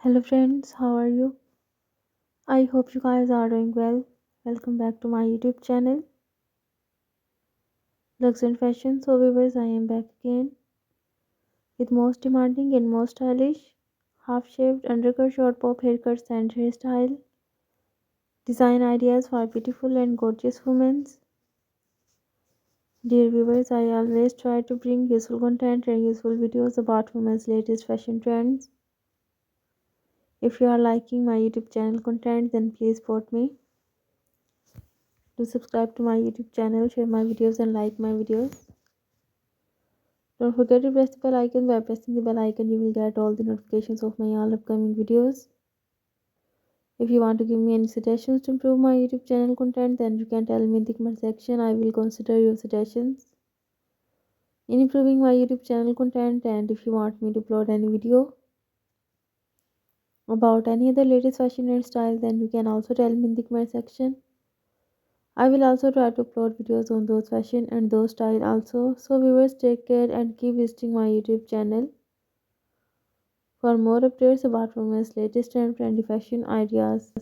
Hello friends, how are you? I hope you guys are doing well. Welcome back to my YouTube channel, Looks and Fashion. So viewers, I am back again with most demanding and most stylish half-shaved undercut short pop haircuts and hairstyle design ideas for beautiful and gorgeous women. Dear viewers, I always try to bring useful content and useful videos about women's latest fashion trends. If you are liking my YouTube channel content, then please support me. Do subscribe to my YouTube channel, share my videos and like my videos. Don't forget to press the bell icon. By pressing the bell icon, you will get all the notifications of my all upcoming videos. If you want to give me any suggestions to improve my YouTube channel content, then you can tell me in the comment section. I will consider your suggestions in improving my YouTube channel content. And if you want me to upload any video about any other latest fashion and style, then you can also tell me in the comment section. I will also try to upload videos on those fashion and those style also. So viewers, take care and keep visiting my YouTube channel for more updates about women's latest and trendy fashion ideas.